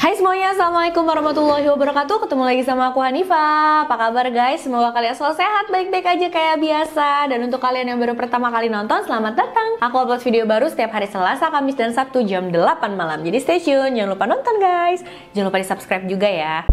Hai semuanya, Assalamualaikum warahmatullahi wabarakatuh. Ketemu lagi sama aku Hanifah. Apa kabar guys? Semoga kalian selalu sehat, baik-baik aja kayak biasa. Dan untuk kalian yang baru pertama kali nonton, selamat datang. Aku upload video baru setiap hari Selasa, Kamis, dan Sabtu jam 8 malam. Jadi stay tune, jangan lupa nonton guys. Jangan lupa di subscribe juga ya.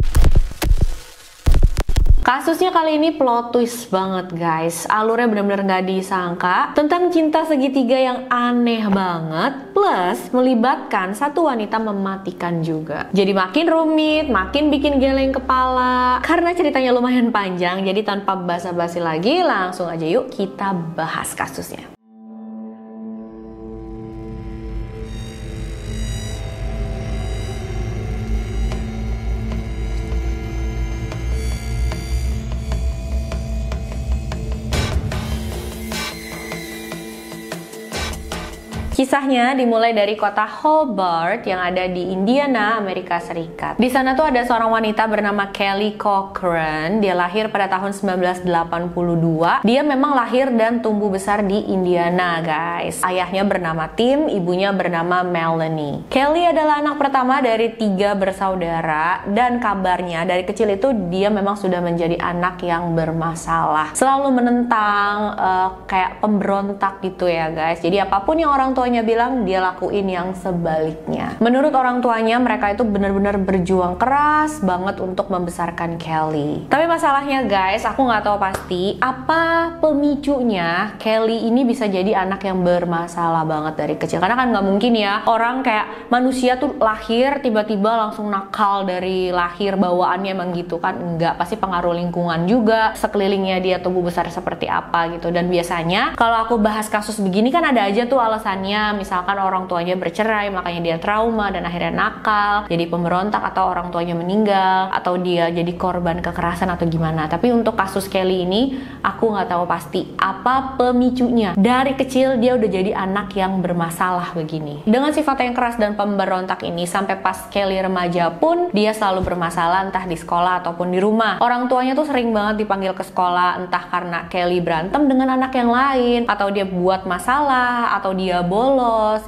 Kasusnya kali ini plot twist banget guys. Alurnya benar-benar nggak disangka. Tentang cinta segitiga yang aneh banget. Plus melibatkan satu wanita mematikan juga. Jadi makin rumit, makin bikin geleng kepala. Karena ceritanya lumayan panjang, jadi tanpa basa-basi lagi, langsung aja yuk kita bahas kasusnya. Kisahnya dimulai dari kota Hobart yang ada di Indiana, Amerika Serikat. Di sana tuh ada seorang wanita bernama Kelly Cochran. Dia lahir pada tahun 1982. Dia memang lahir dan tumbuh besar di Indiana, guys. Ayahnya bernama Tim, ibunya bernama Melanie. Kelly adalah anak pertama dari 3 bersaudara dan kabarnya dari kecil itu dia memang sudah menjadi anak yang bermasalah. Selalu menentang kayak pemberontak gitu ya, guys. Jadi apapun yang orang tua bilang, dia lakuin yang sebaliknya. Menurut orang tuanya, mereka itu benar-benar berjuang keras banget untuk membesarkan Kelly. Tapi masalahnya guys, aku nggak tahu pasti apa pemicunya Kelly ini bisa jadi anak yang bermasalah banget dari kecil. Karena kan nggak mungkin ya orang kayak manusia tuh lahir tiba-tiba langsung nakal dari lahir, bawaannya emang gitu kan. Enggak, pasti pengaruh lingkungan juga, sekelilingnya dia tumbuh besar seperti apa gitu. Dan biasanya kalau aku bahas kasus begini kan ada aja tuh alasannya. Misalkan orang tuanya bercerai, makanya dia trauma dan akhirnya nakal, jadi pemberontak, atau orang tuanya meninggal, atau dia jadi korban kekerasan atau gimana. Tapi untuk kasus Kelly ini, aku nggak tahu pasti apa pemicunya. Dari kecil dia udah jadi anak yang bermasalah begini. Dengan sifat yang keras dan pemberontak ini, sampai pas Kelly remaja pun, dia selalu bermasalah entah di sekolah ataupun di rumah. Orang tuanya tuh sering banget dipanggil ke sekolah, entah karena Kelly berantem dengan anak yang lain, atau dia buat masalah, atau dia bolos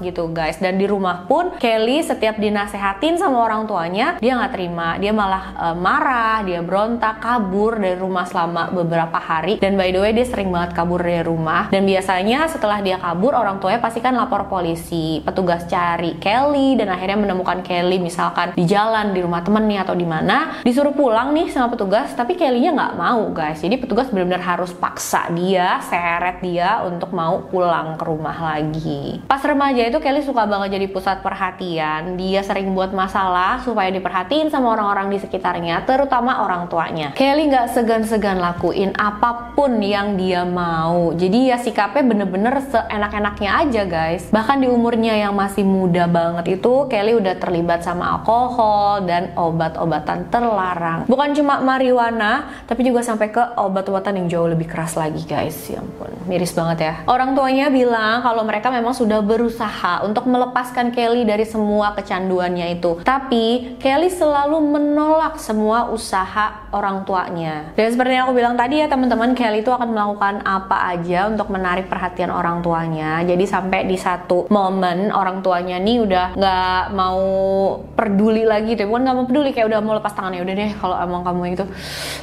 gitu guys. Dan di rumah pun Kelly setiap dinasehatin sama orang tuanya, dia nggak terima, dia malah marah, dia berontak, kabur dari rumah selama beberapa hari. Dan by the way dia sering banget kabur dari rumah. Dan biasanya setelah dia kabur, orang tuanya pasti kan lapor polisi, petugas cari Kelly, dan akhirnya menemukan Kelly misalkan di jalan, di rumah temennya atau di mana, disuruh pulang nih sama petugas, tapi Kelly-nya nggak mau guys. Jadi petugas benar-benar harus paksa dia, seret dia untuk mau pulang ke rumah lagi. Pas remaja itu Kelly suka banget jadi pusat perhatian. Dia sering buat masalah supaya diperhatiin sama orang-orang di sekitarnya, terutama orang tuanya. Kelly nggak segan-segan lakuin apapun yang dia mau. Jadi ya sikapnya bener-bener seenak-enaknya aja guys. Bahkan di umurnya yang masih muda banget itu, Kelly udah terlibat sama alkohol dan obat-obatan terlarang. Bukan cuma marijuana, tapi juga sampai ke obat-obatan yang jauh lebih keras lagi guys. Ya ampun, miris banget ya. Orang tuanya bilang kalau mereka memang sudah berusaha untuk melepaskan Kelly dari semua kecanduannya itu. Tapi Kelly selalu menolak semua usaha orang tuanya. Dan seperti yang aku bilang tadi ya teman-teman, Kelly itu akan melakukan apa aja untuk menarik perhatian orang tuanya. Jadi sampai di satu momen orang tuanya nih udah nggak mau peduli lagi tuh. Bukan nggak mau peduli, kayak udah mau lepas tangannya. Udah deh kalau emang kamu itu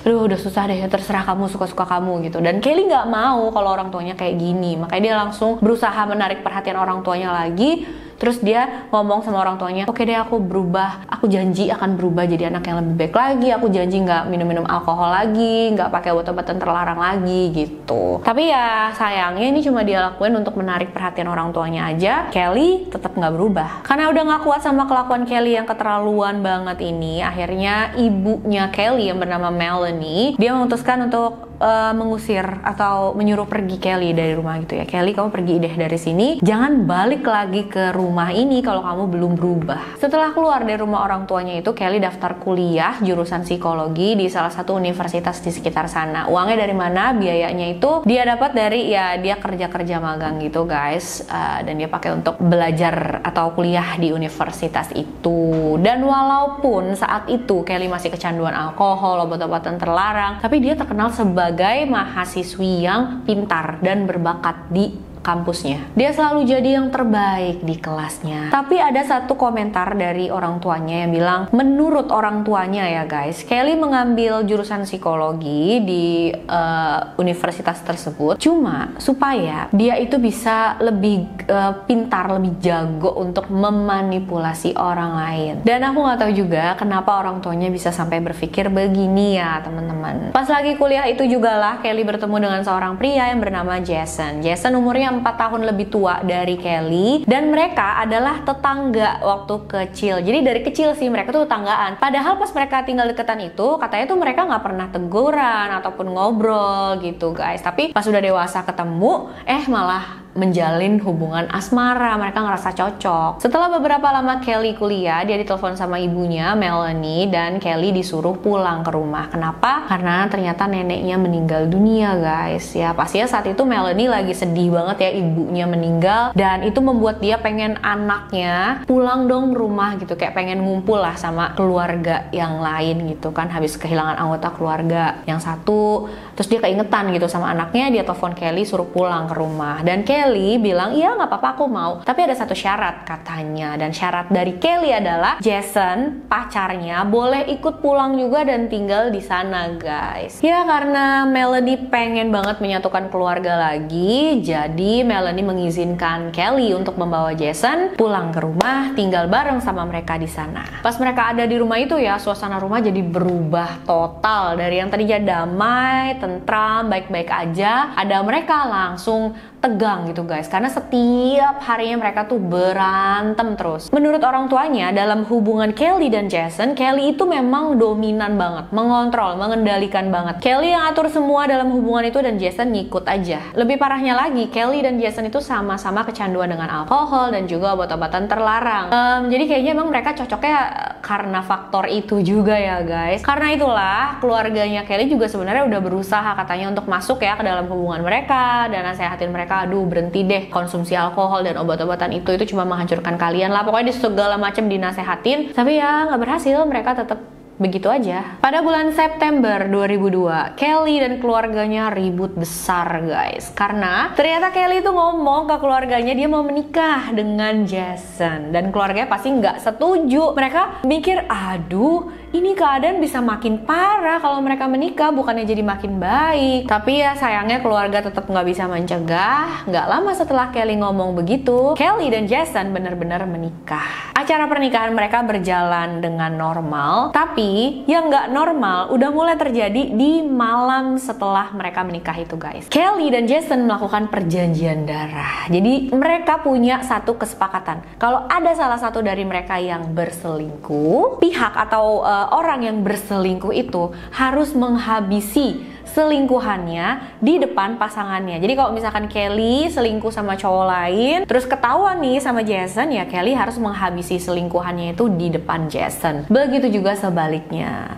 aduh udah susah deh, terserah kamu, suka-suka kamu gitu. Dan Kelly nggak mau kalau orang tuanya kayak gini. Makanya dia langsung berusaha menarik perhatian orang tuanya lagi. Terus dia ngomong sama orang tuanya, oke deh aku berubah, aku janji akan berubah jadi anak yang lebih baik lagi, aku janji nggak minum-minum alkohol lagi, nggak pakai obat-obatan terlarang lagi gitu. Tapi ya sayangnya ini cuma dia lakuin untuk menarik perhatian orang tuanya aja. Kelly tetap nggak berubah. Karena udah nggak kuat sama kelakuan Kelly yang keterlaluan banget ini, akhirnya ibunya Kelly yang bernama Melanie, dia memutuskan untuk mengusir atau menyuruh pergi Kelly dari rumah gitu ya. Kelly, kamu pergi deh dari sini, jangan balik lagi ke rumah ini kalau kamu belum berubah. Setelah keluar dari rumah orang tuanya itu, Kelly daftar kuliah jurusan psikologi di salah satu universitas di sekitar sana. Uangnya dari mana? Biayanya itu dia dapat dari ya dia kerja-kerja magang gitu guys. Dan dia pakai untuk belajar atau kuliah di universitas itu. Dan walaupun saat itu Kelly masih kecanduan alkohol, obat-obatan terlarang, tapi dia terkenal sebagai mahasiswi yang pintar dan berbakat di kampusnya. Dia selalu jadi yang terbaik di kelasnya. Tapi ada satu komentar dari orang tuanya yang bilang, menurut orang tuanya ya guys, Kelly mengambil jurusan psikologi di universitas tersebut cuma supaya dia itu bisa lebih pintar, lebih jago untuk memanipulasi orang lain. Dan aku nggak tahu juga kenapa orang tuanya bisa sampai berpikir begini ya teman-teman. Pas lagi kuliah itu juga lah Kelly bertemu dengan seorang pria yang bernama Jason. Jason umurnya 4 tahun lebih tua dari Kelly dan mereka adalah tetangga waktu kecil. Jadi dari kecil sih mereka tuh tetanggaan. Padahal pas mereka tinggal deketan itu katanya tuh mereka nggak pernah teguran ataupun ngobrol gitu guys. Tapi pas udah dewasa ketemu, malah menjalin hubungan asmara, mereka ngerasa cocok. Setelah beberapa lama Kelly kuliah, dia ditelepon sama ibunya, Melanie, dan Kelly disuruh pulang ke rumah. Kenapa? Karena ternyata neneknya meninggal dunia guys. Ya pastinya saat itu Melanie lagi sedih banget ya ibunya meninggal, dan itu membuat dia pengen anaknya pulang dong rumah gitu, kayak pengen ngumpul lah sama keluarga yang lain gitu kan, habis kehilangan anggota keluarga yang satu. Terus dia keingetan gitu sama anaknya, dia telepon Kelly suruh pulang ke rumah. Dan Kelly bilang, iya nggak apa-apa aku mau. Tapi ada satu syarat katanya. Dan syarat dari Kelly adalah Jason, pacarnya, boleh ikut pulang juga dan tinggal di sana guys. Ya karena Melanie pengen banget menyatukan keluarga lagi, jadi Melanie mengizinkan Kelly untuk membawa Jason pulang ke rumah, tinggal bareng sama mereka di sana. Pas mereka ada di rumah itu ya, suasana rumah jadi berubah total. Dari yang tadinya damai, tentram, baik-baik aja, ada mereka langsung tegang gitu guys, karena setiap harinya mereka tuh berantem terus. Menurut orang tuanya, dalam hubungan Kelly dan Jason, Kelly itu memang dominan banget, mengontrol, mengendalikan banget. Kelly yang atur semua dalam hubungan itu dan Jason ngikut aja. Lebih parahnya lagi, Kelly dan Jason itu sama-sama kecanduan dengan alkohol dan juga obat-obatan terlarang. Jadi kayaknya emang mereka cocoknya karena faktor itu juga ya guys. Karena itulah keluarganya Kelly juga sebenarnya udah berusaha katanya untuk masuk ya ke dalam hubungan mereka dan nasehatin mereka, aduh berhenti deh konsumsi alkohol dan obat-obatan itu cuma menghancurkan kalian lah, pokoknya di segala macam dinasehatin, tapi ya nggak berhasil, mereka tetap begitu aja. Pada bulan September 2002, Kelly dan keluarganya ribut besar guys, karena ternyata Kelly itu ngomong ke keluarganya dia mau menikah dengan Jason, dan keluarganya pasti nggak setuju. Mereka mikir, aduh ini keadaan bisa makin parah kalau mereka menikah, bukannya jadi makin baik. Tapi ya sayangnya keluarga tetap nggak bisa mencegah. Nggak lama setelah Kelly ngomong begitu, Kelly dan Jason benar-benar menikah. Acara pernikahan mereka berjalan dengan normal, tapi yang nggak normal udah mulai terjadi di malam setelah mereka menikah itu guys. Kelly dan Jason melakukan perjanjian darah. Jadi mereka punya satu kesepakatan, kalau ada salah satu dari mereka yang berselingkuh, pihak atau orang yang berselingkuh itu harus menghabisi selingkuhannya di depan pasangannya. Jadi kalau misalkan Kelly selingkuh sama cowok lain, terus ketahuan nih sama Jason, ya Kelly harus menghabisi selingkuhannya itu di depan Jason. Begitu juga sebaliknya.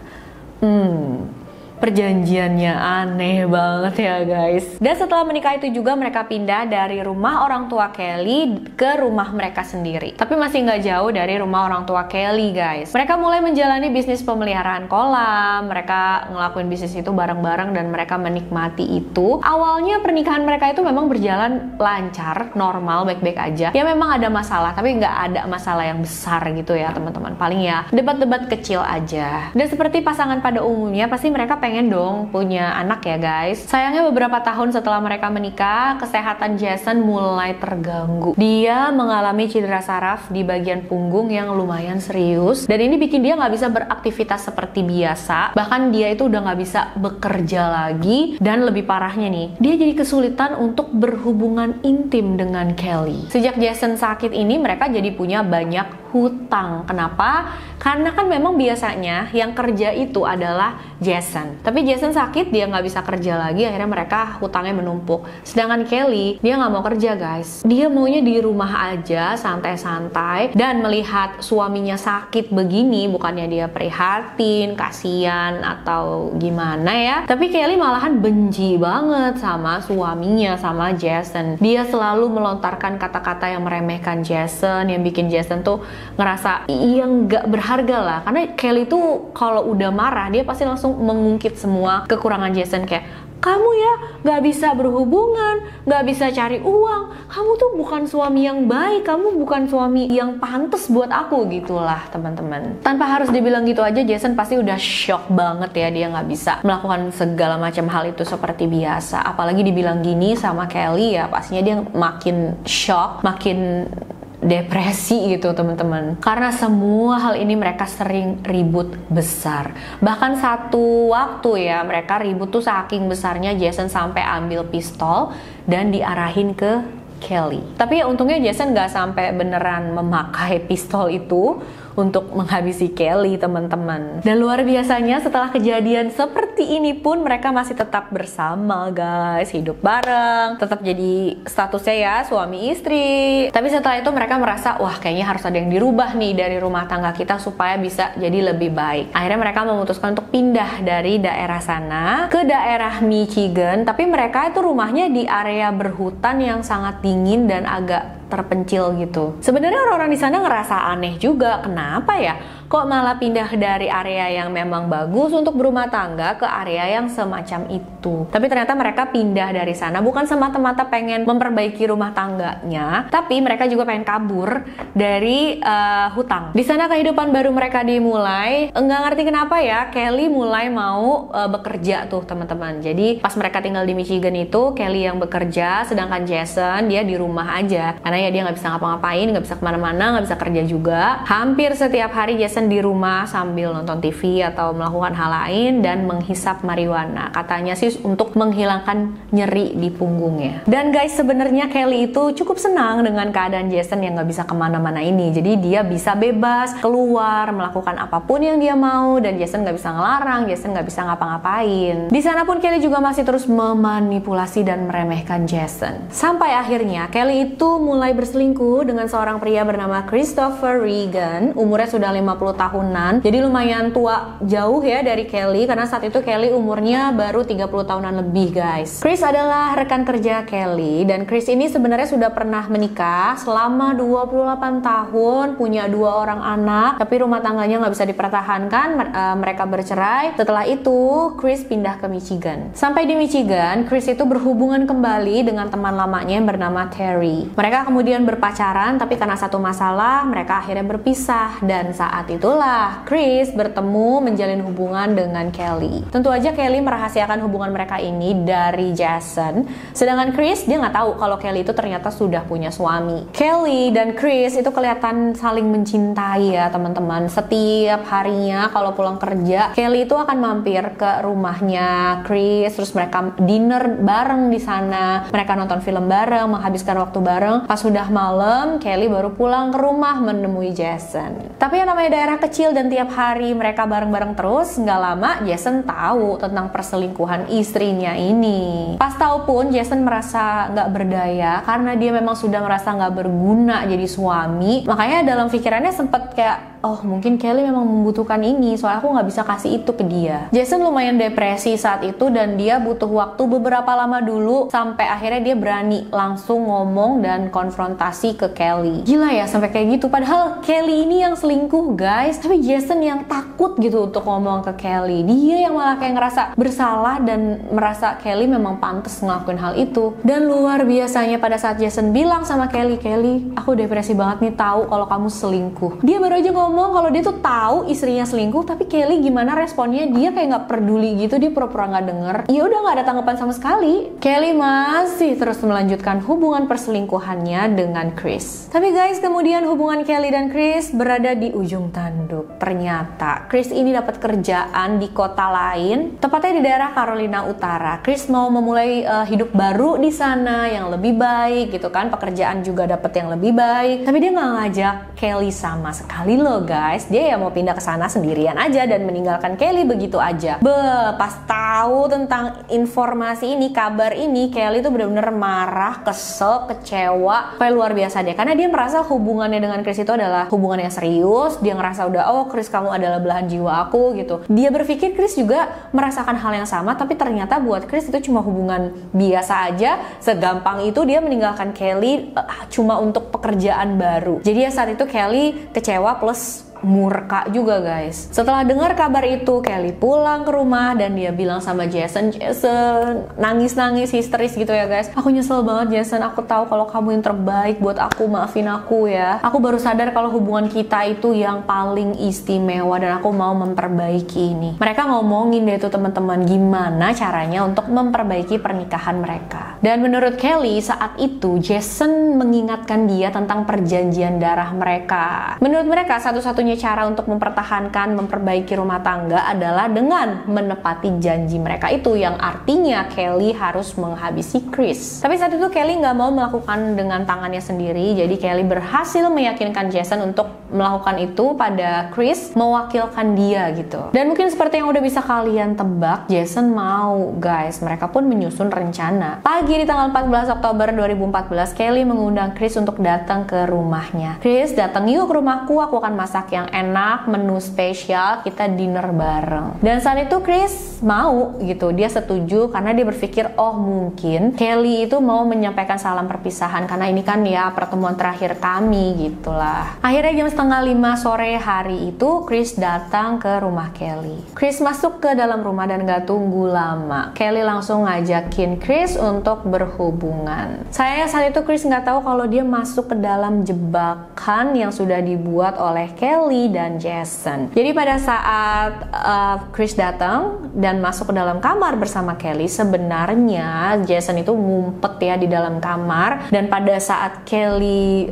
Perjanjiannya aneh banget ya guys. Dan setelah menikah itu juga mereka pindah dari rumah orang tua Kelly ke rumah mereka sendiri. Tapi masih nggak jauh dari rumah orang tua Kelly guys. Mereka mulai menjalani bisnis pemeliharaan kolam. Mereka ngelakuin bisnis itu bareng-bareng dan mereka menikmati itu. Awalnya pernikahan mereka itu memang berjalan lancar, normal, baik-baik aja. Ya memang ada masalah, tapi nggak ada masalah yang besar gitu ya teman-teman. Paling ya debat-debat kecil aja. Dan seperti pasangan pada umumnya, pasti mereka pengen dong punya anak ya guys. Sayangnya beberapa tahun setelah mereka menikah, kesehatan Jason mulai terganggu. Dia mengalami cedera saraf di bagian punggung yang lumayan serius, dan ini bikin dia nggak bisa beraktivitas seperti biasa. Bahkan dia itu udah nggak bisa bekerja lagi, dan lebih parahnya nih, dia jadi kesulitan untuk berhubungan intim dengan Kelly. Sejak Jason sakit ini, mereka jadi punya banyak hutang. Kenapa? Karena kan memang biasanya yang kerja itu adalah Jason. Tapi Jason sakit, dia nggak bisa kerja lagi, akhirnya mereka hutangnya menumpuk. Sedangkan Kelly, dia nggak mau kerja guys. Dia maunya di rumah aja, santai-santai. Dan melihat suaminya sakit begini, bukannya dia prihatin, kasihan, atau gimana ya. Tapi Kelly malahan benci banget sama suaminya, sama Jason. Dia selalu melontarkan kata-kata yang meremehkan Jason, yang bikin Jason tuh ngerasa yang nggak berharga lah. Karena Kelly tuh kalau udah marah, dia pasti langsung mengungkit semua kekurangan Jason, kayak kamu ya gak bisa berhubungan, gak bisa cari uang, kamu tuh bukan suami yang baik, kamu bukan suami yang pantas buat aku, gitulah teman-teman. Tanpa harus dibilang gitu aja, Jason pasti udah shock banget ya, dia gak bisa melakukan segala macam hal itu seperti biasa. Apalagi dibilang gini sama Kelly ya, pastinya dia makin shock, makin depresi gitu teman-teman, karena semua hal ini mereka sering ribut besar. Bahkan satu waktu ya, mereka ribut tuh saking besarnya Jason sampai ambil pistol dan diarahin ke Kelly. Tapi ya untungnya Jason gak sampai beneran memakai pistol itu untuk menghabisi Kelly teman-teman. Dan luar biasanya setelah kejadian seperti ini pun mereka masih tetap bersama guys, hidup bareng, tetap jadi statusnya ya suami istri. Tapi setelah itu mereka merasa wah kayaknya harus ada yang dirubah nih dari rumah tangga kita supaya bisa jadi lebih baik. Akhirnya mereka memutuskan untuk pindah dari daerah sana ke daerah Michigan, tapi mereka itu rumahnya di area berhutan yang sangat dingin dan agak terpencil gitu. Sebenarnya orang-orang di sana ngerasa aneh juga, kenapa ya kok malah pindah dari area yang memang bagus untuk berumah tangga ke area yang semacam itu. Tapi ternyata mereka pindah dari sana bukan semata-mata pengen memperbaiki rumah tangganya, tapi mereka juga pengen kabur dari hutang. Di sana kehidupan baru mereka dimulai. Enggak ngerti kenapa ya, Kelly mulai mau bekerja tuh teman-teman. Jadi pas mereka tinggal di Michigan itu, Kelly yang bekerja, sedangkan Jason dia di rumah aja. Karena ya dia nggak bisa ngapa-ngapain, nggak bisa kemana-mana, nggak bisa kerja juga. Hampir setiap hari Jason di rumah sambil nonton TV atau melakukan hal lain dan menghisap marijuana. Katanya sih untuk menghilangkan nyeri di punggungnya. Dan guys, sebenarnya Kelly itu cukup senang dengan keadaan Jason yang nggak bisa kemana-mana ini. Jadi dia bisa bebas keluar, melakukan apapun yang dia mau, dan Jason nggak bisa ngelarang, Jason nggak bisa ngapa-ngapain. Di sana pun Kelly juga masih terus memanipulasi dan meremehkan Jason. Sampai akhirnya Kelly itu mulai berselingkuh dengan seorang pria bernama Christopher Regan. Umurnya sudah 50 tahunan, jadi lumayan tua jauh ya dari Kelly, karena saat itu Kelly umurnya baru 30 tahunan lebih guys. Chris adalah rekan kerja Kelly, dan Chris ini sebenarnya sudah pernah menikah selama 28 tahun, punya 2 orang anak, tapi rumah tangganya nggak bisa dipertahankan, mereka bercerai. Setelah itu Chris pindah ke Michigan. Sampai di Michigan, Chris itu berhubungan kembali dengan teman lamanya yang bernama Terry. Mereka kemudian berpacaran, tapi karena satu masalah mereka akhirnya berpisah, dan saat itulah Chris bertemu menjalin hubungan dengan Kelly. Tentu aja Kelly merahasiakan hubungan mereka ini dari Jason, sedangkan Chris dia nggak tahu kalau Kelly itu ternyata sudah punya suami. Kelly dan Chris itu kelihatan saling mencintai ya teman-teman. Setiap harinya kalau pulang kerja, Kelly itu akan mampir ke rumahnya Chris, terus mereka dinner bareng di sana, mereka nonton film bareng, menghabiskan waktu bareng. Pas sudah malam, Kelly baru pulang ke rumah menemui Jason. Tapi yang namanya daerah kecil dan tiap hari mereka bareng-bareng terus, nggak lama Jason tahu tentang perselingkuhan istrinya ini. Pas tahu pun Jason merasa nggak berdaya karena dia memang sudah merasa nggak berguna jadi suami. Makanya dalam pikirannya sempet kayak, oh mungkin Kelly memang membutuhkan ini, soalnya aku nggak bisa kasih itu ke dia. Jason lumayan depresi saat itu dan dia butuh waktu beberapa lama dulu sampai akhirnya dia berani langsung ngomong dan konfrontasi ke Kelly. Gila ya sampai kayak gitu, padahal Kelly ini yang selingkuh guys, tapi Jason yang takut gitu untuk ngomong ke Kelly. Dia yang malah kayak ngerasa bersalah dan merasa Kelly memang pantas ngelakuin hal itu. Dan luar biasanya pada saat Jason bilang sama Kelly, Kelly aku depresi banget nih tahu kalau kamu selingkuh. Dia baru aja ngomong kalau dia tuh tahu istrinya selingkuh, tapi Kelly gimana responnya? Dia kayak nggak peduli gitu, dia pura-pura nggak denger. Ya udah nggak ada tanggapan sama sekali. Kelly masih terus melanjutkan hubungan perselingkuhannya dengan Chris. Tapi guys, kemudian hubungan Kelly dan Chris berada di ujung tanduk. Ternyata Chris ini dapat kerjaan di kota lain, tepatnya di daerah Carolina Utara. Chris mau memulai hidup baru di sana yang lebih baik gitu kan, pekerjaan juga dapat yang lebih baik. Tapi dia nggak ngajak Kelly sama sekali loh guys. Dia ya mau pindah ke sana sendirian aja dan meninggalkan Kelly begitu aja. Pas tahu tentang informasi ini, kabar ini, Kelly tuh bener-bener marah, kesel, kecewa, kayak luar biasa deh. Karena dia merasa hubungannya dengan Chris itu adalah hubungan yang serius. Dia ngerasa udah, oh Chris kamu adalah belahan jiwa aku gitu. Dia berpikir Chris juga merasakan hal yang sama, tapi ternyata buat Chris itu cuma hubungan biasa aja. Segampang itu dia meninggalkan Kelly cuma untuk pekerjaan baru. Jadi ya saat itu Kelly kecewa plus murka juga guys. Setelah dengar kabar itu, Kelly pulang ke rumah dan dia bilang sama Jason, nangis-nangis histeris gitu ya guys. Aku nyesel banget Jason, aku tahu kalau kamu yang terbaik buat aku, maafin aku ya. Aku baru sadar kalau hubungan kita itu yang paling istimewa dan aku mau memperbaiki ini. Mereka ngomongin deh tuh teman-teman gimana caranya untuk memperbaiki pernikahan mereka. Dan menurut Kelly saat itu Jason mengingatkan dia tentang perjanjian darah mereka. Menurut mereka satu-satunya cara untuk mempertahankan, memperbaiki rumah tangga adalah dengan menepati janji mereka itu, yang artinya Kelly harus menghabisi Chris. Tapi saat itu Kelly nggak mau melakukan dengan tangannya sendiri, jadi Kelly berhasil meyakinkan Jason untuk melakukan itu pada Chris, mewakilkan dia gitu. Dan mungkin seperti yang udah bisa kalian tebak, Jason mau guys. Mereka pun menyusun rencana. Pagi di tanggal 14 Oktober 2014, Kelly mengundang Chris untuk datang ke rumahnya. Chris, datang yuk ke rumahku, aku akan masak yang enak, menu spesial, kita dinner bareng. Dan saat itu Chris mau gitu, dia setuju karena dia berpikir oh mungkin Kelly itu mau menyampaikan salam perpisahan karena ini kan ya pertemuan terakhir kami gitulah. Akhirnya jam 4:30 sore hari itu Chris datang ke rumah Kelly. Chris masuk ke dalam rumah dan gak tunggu lama, Kelly langsung ngajakin Chris untuk berhubungan. Sayangnya saat itu Chris nggak tahu kalau dia masuk ke dalam jebakan yang sudah dibuat oleh Kelly dan Jason. Jadi pada saat Chris datang dan masuk ke dalam kamar bersama Kelly, sebenarnya Jason itu ngumpet ya di dalam kamar. Dan pada saat Kelly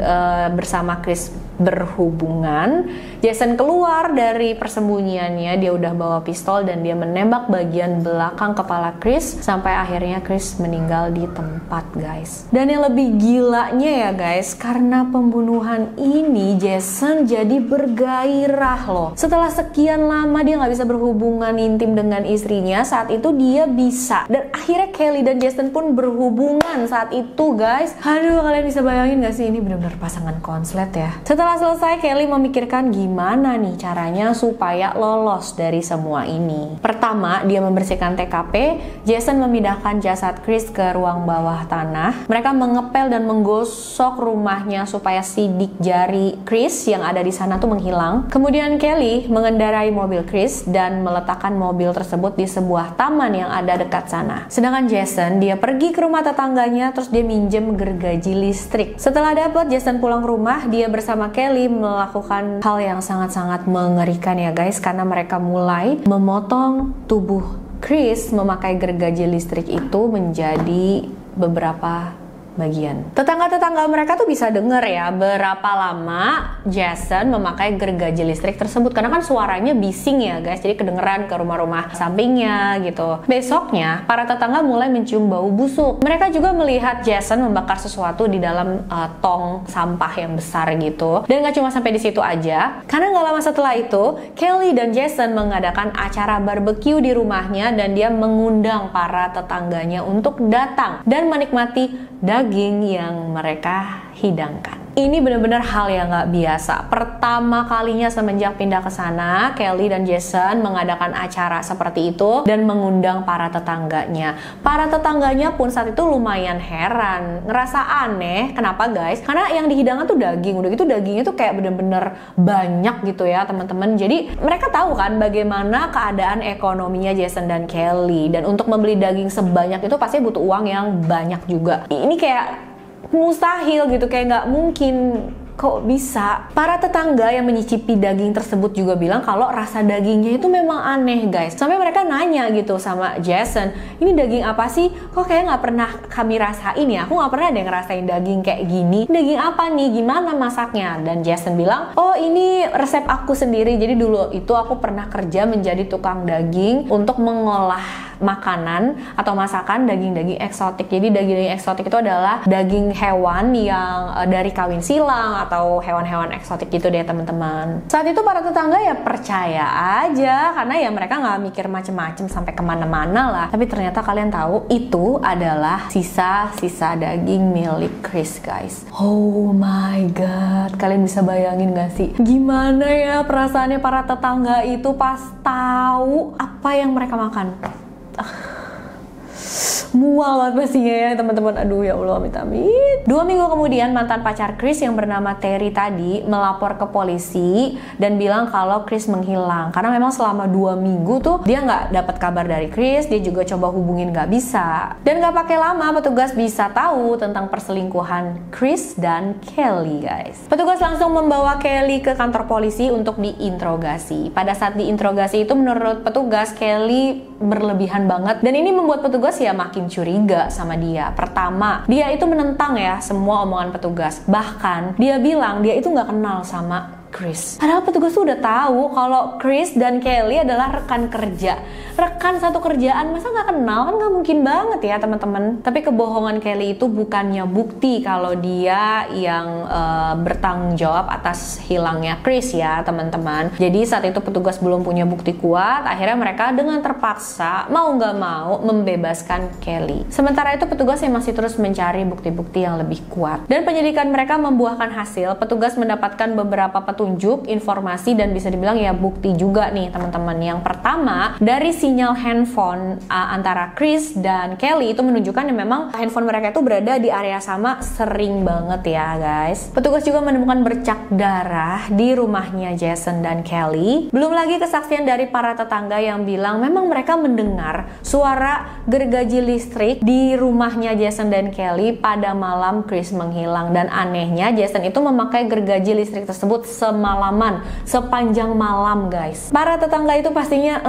bersama Chris berhubungan, Jason keluar dari persembunyiannya. Dia udah bawa pistol dan dia menembak bagian belakang kepala Chris sampai akhirnya Chris meninggal di tempat guys. Dan yang lebih gilanya ya guys, karena pembunuhan ini Jason jadi bergairah loh. Setelah sekian lama dia nggak bisa berhubungan intim dengan istrinya, saat itu dia bisa. Dan akhirnya Kelly dan Jason pun berhubungan saat itu guys. Aduh, kalian bisa bayangin gak sih, ini benar-benar pasangan konslet ya. Setelah selesai, Kelly memikirkan gimana nih caranya supaya lolos dari semua ini. Pertama, dia membersihkan TKP. Jason memindahkan jasad Chris ke ruang bawah tanah. Mereka mengepel dan menggosok rumahnya supaya sidik jari Chris yang ada di sana tuh menghilang. Kemudian Kelly mengendarai mobil Chris dan meletakkan mobil tersebut di sebuah taman yang ada dekat sana. Sedangkan Jason, dia pergi ke rumah tetangganya terus dia minjem gergaji listrik. Setelah dapat, Jason pulang ke rumah. Dia bersama Kelly melakukan hal yang sangat-sangat mengerikan ya guys, karena mereka mulai memotong tubuh Chris memakai gergaji listrik itu menjadi beberapa bagian. Tetangga-tetangga mereka tuh bisa denger ya berapa lama Jason memakai gergaji listrik tersebut, karena kan suaranya bising ya guys, jadi kedengeran ke rumah-rumah sampingnya gitu. Besoknya para tetangga mulai mencium bau busuk. Mereka juga melihat Jason membakar sesuatu di dalam tong sampah yang besar gitu. Dan gak cuma sampai di situ aja, karena gak lama setelah itu Kelly dan Jason mengadakan acara barbecue di rumahnya dan dia mengundang para tetangganya untuk datang dan menikmati daging yang mereka hidangkan. Ini benar-benar hal yang gak biasa. Pertama kalinya semenjak pindah ke sana, Kelly dan Jason mengadakan acara seperti itu dan mengundang para tetangganya. Para tetangganya pun saat itu lumayan heran, ngerasa aneh. Kenapa guys? Karena yang dihidangkan tuh daging. Udah gitu dagingnya tuh kayak bener-bener banyak gitu ya teman-teman. Jadi mereka tahu kan bagaimana keadaan ekonominya Jason dan Kelly. Dan untuk membeli daging sebanyak itu pasti butuh uang yang banyak juga. Ini kayak mustahil gitu, kayak nggak mungkin. Kok bisa? Para tetangga yang menyicipi daging tersebut juga bilang kalau rasa dagingnya itu memang aneh guys. Sampai mereka nanya gitu sama Jason, ini daging apa sih? Kok kayak nggak pernah kami rasain ya? Aku nggak pernah ada yang ngerasain daging kayak gini. Daging apa nih? Gimana masaknya? Dan Jason bilang, oh ini resep aku sendiri. Jadi dulu itu aku pernah kerja menjadi tukang daging untuk mengolah makanan atau masakan daging-daging eksotik. Jadi daging-daging eksotik itu adalah daging hewan yang dari kawin silang atau hewan-hewan eksotik gitu deh teman-teman. Saat itu para tetangga ya percaya aja karena ya mereka nggak mikir macem-macem sampai kemana-mana lah. Tapi ternyata kalian tahu itu adalah sisa-sisa daging milik Chris guys. Oh my god, kalian bisa bayangin gak sih gimana ya perasaannya para tetangga itu pas tahu apa yang mereka makan? mual banget pastinya ya teman-teman. Aduh ya Allah, amit-amit. 2 minggu kemudian mantan pacar Chris yang bernama Terry tadi melapor ke polisi dan bilang kalau Chris menghilang. Karena memang selama 2 minggu tuh dia nggak dapat kabar dari Chris, dia juga coba hubungin nggak bisa. Dan nggak pakai lama petugas bisa tahu tentang perselingkuhan Chris dan Kelly, guys. Petugas langsung membawa Kelly ke kantor polisi untuk diinterogasi. Pada saat diinterogasi itu menurut petugas Kelly berlebihan banget dan ini membuat petugas ya makin curiga sama dia. Pertama, dia itu menentang ya semua omongan petugas. Bahkan dia bilang dia itu nggak kenal sama Chris. Padahal petugas tuh udah tahu kalau Chris dan Kelly adalah rekan kerja. Rekan satu kerjaan, masa nggak kenal? Kan nggak mungkin banget ya teman-teman. Tapi kebohongan Kelly itu bukannya bukti kalau dia yang bertanggung jawab atas hilangnya Chris ya teman-teman. Jadi saat itu petugas belum punya bukti kuat. Akhirnya mereka dengan terpaksa mau nggak mau membebaskan Kelly. Sementara itu petugas yang masih terus mencari bukti-bukti yang lebih kuat. Dan penyelidikan mereka membuahkan hasil. Petugas mendapatkan beberapa petunjuk, informasi dan bisa dibilang ya bukti juga nih teman-teman. Yang pertama, dari sinyal handphone antara Chris dan Kelly itu menunjukkan yang memang handphone mereka itu berada di area sama sering banget ya guys. Petugas juga menemukan bercak darah di rumahnya Jason dan Kelly. Belum lagi kesaksian dari para tetangga yang bilang memang mereka mendengar suara gergaji listrik di rumahnya Jason dan Kelly pada malam Chris menghilang. Dan anehnya Jason itu memakai gergaji listrik tersebut semalaman, sepanjang malam guys. Para tetangga itu pastinya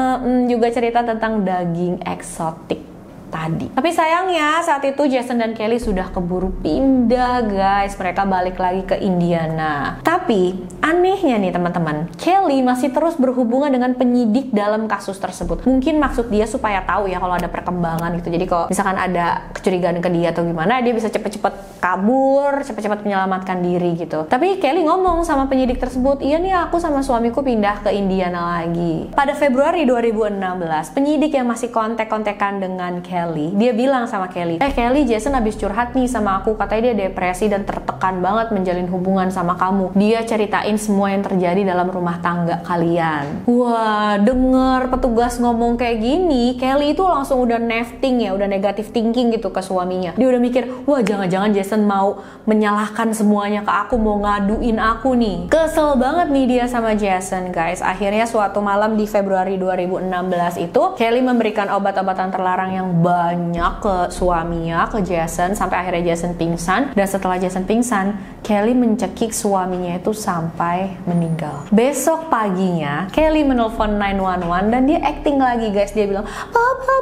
juga cerita tentang daging eksotik tadi. Tapi sayangnya saat itu Jason dan Kelly sudah keburu pindah guys. Mereka balik lagi ke Indiana. Tapi anehnya nih teman-teman, Kelly masih terus berhubungan dengan penyidik dalam kasus tersebut. Mungkin maksud dia supaya tahu ya kalau ada perkembangan gitu. Jadi kalau misalkan ada kecurigaan ke dia atau gimana, dia bisa cepet-cepet kabur, cepet-cepet menyelamatkan diri gitu. Tapi Kelly ngomong sama penyidik tersebut, iya nih aku sama suamiku pindah ke Indiana lagi. Pada Februari 2016, penyidik yang masih kontek-kontekan dengan Kelly, dia bilang sama Kelly, Kelly, Jason habis curhat nih sama aku, katanya dia depresi dan tertekan banget menjalin hubungan sama kamu. Dia ceritain semua yang terjadi dalam rumah tangga kalian. Wah, denger petugas ngomong kayak gini, Kelly itu langsung udah nefting ya, udah negative thinking gitu ke suaminya. Dia udah mikir, wah jangan-jangan Jason mau menyalahkan semuanya ke aku, mau ngaduin aku nih. Kesel banget nih dia sama Jason guys. Akhirnya suatu malam di Februari 2016 itu, Kelly memberikan obat-obatan terlarang yang banyak ke suaminya, ke Jason, sampai akhirnya Jason pingsan. Dan setelah Jason pingsan, Kelly mencekik suaminya itu sampai meninggal. Besok paginya, Kelly menelpon 911 dan dia acting lagi guys. Dia bilang,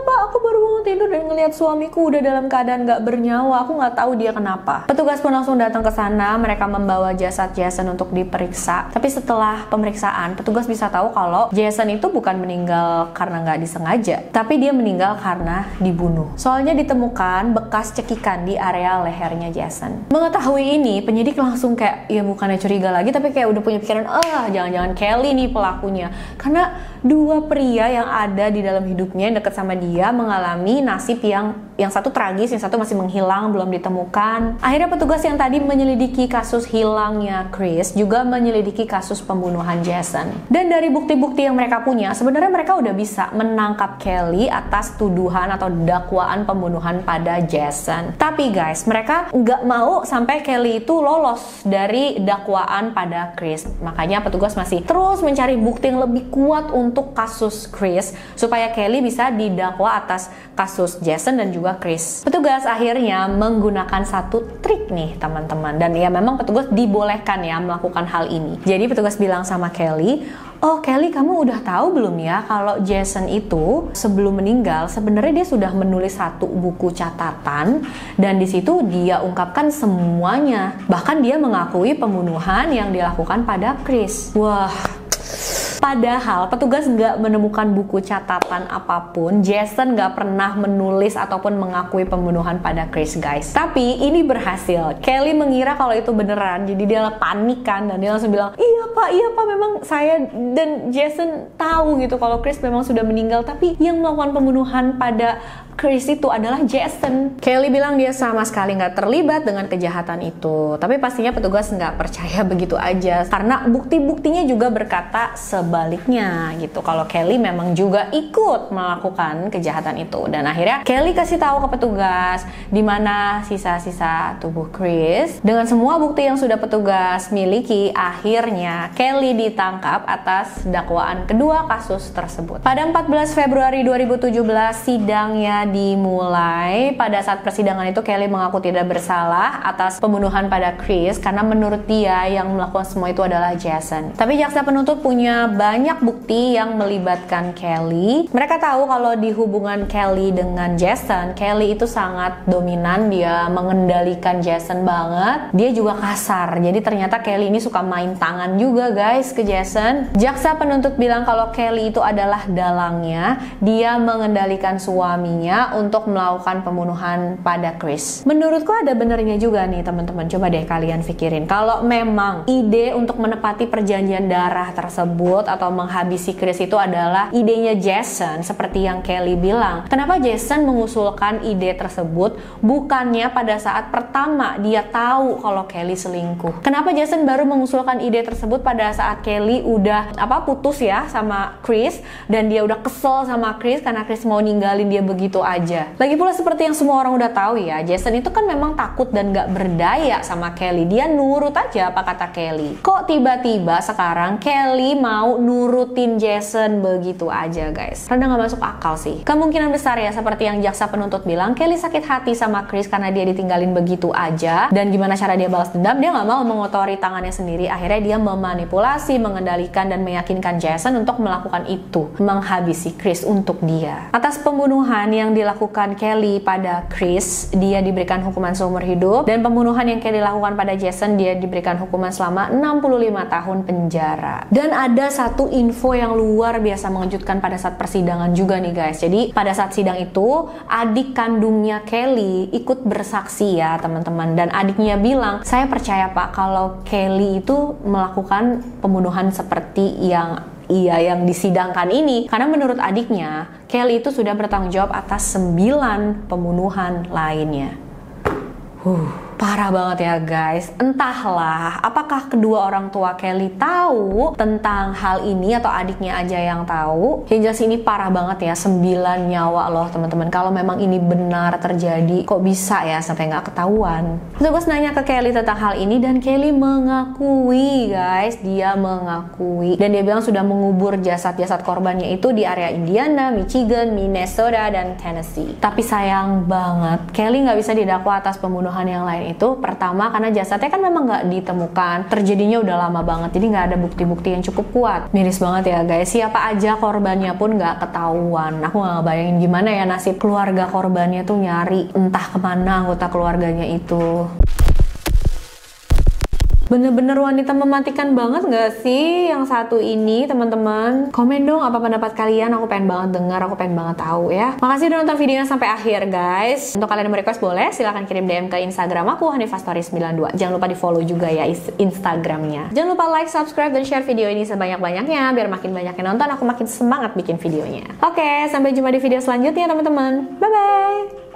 Pak, aku baru bangun tidur dan ngelihat suamiku udah dalam keadaan gak bernyawa. Aku gak tahu dia kenapa. Petugas pun langsung datang ke sana. Mereka membawa jasad Jason untuk diperiksa. Tapi setelah pemeriksaan, petugas bisa tahu kalau Jason itu bukan meninggal karena gak disengaja, tapi dia meninggal karena dibunuh. Soalnya ditemukan bekas cekikan di area lehernya Jason. Mengetahui ini, penyidik langsung kayak, ya bukannya curiga lagi, tapi kayak udah punya pikiran, jangan-jangan Kelly nih pelakunya. Karena dua pria yang ada di dalam hidupnya yang dekat sama dia mengalami nasib yang satu tragis, yang satu masih menghilang, belum ditemukan. Akhirnya petugas yang tadi menyelidiki kasus hilangnya Chris juga menyelidiki kasus pembunuhan Jason. Dan dari bukti-bukti yang mereka punya, sebenarnya mereka udah bisa menangkap Kelly atas tuduhan atau dakwaan pembunuhan pada Jason. Tapi guys, mereka nggak mau sampai Kelly itu lolos dari dakwaan pada Chris. Makanya petugas masih terus mencari bukti yang lebih kuat untuk kasus Chris supaya Kelly bisa didakwa atas kasus Jason dan juga Chris. Petugas akhirnya menggunakan satu trik nih teman-teman, dan ya memang petugas dibolehkan ya melakukan hal ini. Jadi petugas bilang sama Kelly, Kelly, kamu udah tahu belum ya kalau Jason itu sebelum meninggal sebenarnya dia sudah menulis satu buku catatan dan di situ dia ungkapkan semuanya. Bahkan dia mengakui pembunuhan yang dilakukan pada Chris. Wah, padahal petugas nggak menemukan buku catatan apapun. Jason nggak pernah menulis ataupun mengakui pembunuhan pada Chris guys. Tapi ini berhasil. Kelly mengira kalau itu beneran, jadi dia panik kan dan dia langsung bilang, iya pak, memang saya dan Jason tahu gitu kalau Chris memang sudah meninggal. Tapi yang melakukan pembunuhan pada Chris itu adalah Jason. Kelly bilang dia sama sekali nggak terlibat dengan kejahatan itu. Tapi pastinya petugas nggak percaya begitu aja karena bukti-buktinya juga berkata sebaliknya. sebaliknya gitu, kalau Kelly memang juga ikut melakukan kejahatan itu. Dan akhirnya Kelly kasih tahu ke petugas di mana sisa-sisa tubuh Chris. Dengan semua bukti yang sudah petugas miliki, akhirnya Kelly ditangkap atas dakwaan kedua kasus tersebut. Pada 14 Februari 2017 sidangnya dimulai. Pada saat persidangan itu Kelly mengaku tidak bersalah atas pembunuhan pada Chris karena menurut dia yang melakukan semua itu adalah Jason. Tapi jaksa penuntut punya banyak bukti yang melibatkan Kelly. Mereka tahu kalau di hubungan Kelly dengan Jason, Kelly itu sangat dominan, dia mengendalikan Jason banget. Dia juga kasar. Jadi ternyata Kelly ini suka main tangan juga guys ke Jason. Jaksa penuntut bilang kalau Kelly itu adalah dalangnya. Dia mengendalikan suaminya untuk melakukan pembunuhan pada Chris. Menurutku ada benernya juga nih teman-teman. Coba deh kalian pikirin. Kalau memang ide untuk menepati perjanjian darah tersebut atau menghabisi Chris itu adalah idenya Jason seperti yang Kelly bilang, kenapa Jason mengusulkan ide tersebut bukannya pada saat pertama dia tahu kalau Kelly selingkuh? Kenapa Jason baru mengusulkan ide tersebut pada saat Kelly udah putus ya sama Chris dan dia udah kesel sama Chris karena Chris mau ninggalin dia begitu aja? Lagi pula seperti yang semua orang udah tahu ya, Jason itu kan memang takut dan gak berdaya sama Kelly. Dia nurut aja apa kata Kelly. Kok tiba-tiba sekarang Kelly mau nurutin Jason begitu aja guys? Rada gak masuk akal sih. Kemungkinan besar ya seperti yang jaksa penuntut bilang, Kelly sakit hati sama Chris karena dia ditinggalin begitu aja. Dan gimana cara dia balas dendam? Dia gak mau mengotori tangannya sendiri. Akhirnya dia memanipulasi, mengendalikan dan meyakinkan Jason untuk melakukan itu, menghabisi Chris untuk dia. Atas pembunuhan yang dilakukan Kelly pada Chris, dia diberikan hukuman seumur hidup. Dan pembunuhan yang Kelly lakukan pada Jason, dia diberikan hukuman selama 65 tahun penjara. Dan ada satu info yang luar biasa mengejutkan pada saat persidangan juga nih guys. Jadi pada saat sidang itu adik kandungnya Kelly ikut bersaksi ya teman-teman. Dan adiknya bilang, saya percaya pak kalau Kelly itu melakukan pembunuhan seperti yang disidangkan ini. Karena menurut adiknya, Kelly itu sudah bertanggung jawab atas 9 pembunuhan lainnya. Parah banget ya guys. Entahlah apakah kedua orang tua Kelly tahu tentang hal ini atau adiknya aja yang tahu. Yang jelas ini parah banget ya, 9 nyawa loh teman-teman. Kalau memang ini benar terjadi, kok bisa ya sampai nggak ketahuan? Petugas nanya ke Kelly tentang hal ini dan Kelly mengakui guys, dia mengakui. Dan dia bilang sudah mengubur jasad-jasad korbannya itu di area Indiana, Michigan, Minnesota, dan Tennessee. Tapi sayang banget, Kelly nggak bisa didakwa atas pembunuhan yang lain itu. Pertama karena jasadnya kan memang nggak ditemukan, terjadinya udah lama banget, jadi nggak ada bukti-bukti yang cukup kuat. Miris banget ya guys, siapa aja korbannya pun nggak ketahuan. Aku nggak bayangin gimana ya nasib keluarga korbannya tuh nyari entah kemana anggota keluarganya itu. Bener-bener wanita mematikan banget gak sih yang satu ini teman-teman? Komen dong apa pendapat kalian, aku pengen banget dengar, aku pengen banget tahu ya. Makasih udah nonton videonya sampai akhir guys. Untuk kalian yang mau request boleh silahkan kirim DM ke Instagram aku hanifastori92. Jangan lupa di follow juga ya Instagramnya. Jangan lupa like, subscribe, dan share video ini sebanyak-banyaknya biar makin banyak yang nonton, aku makin semangat bikin videonya. Oke, sampai jumpa di video selanjutnya teman-teman. Bye-bye!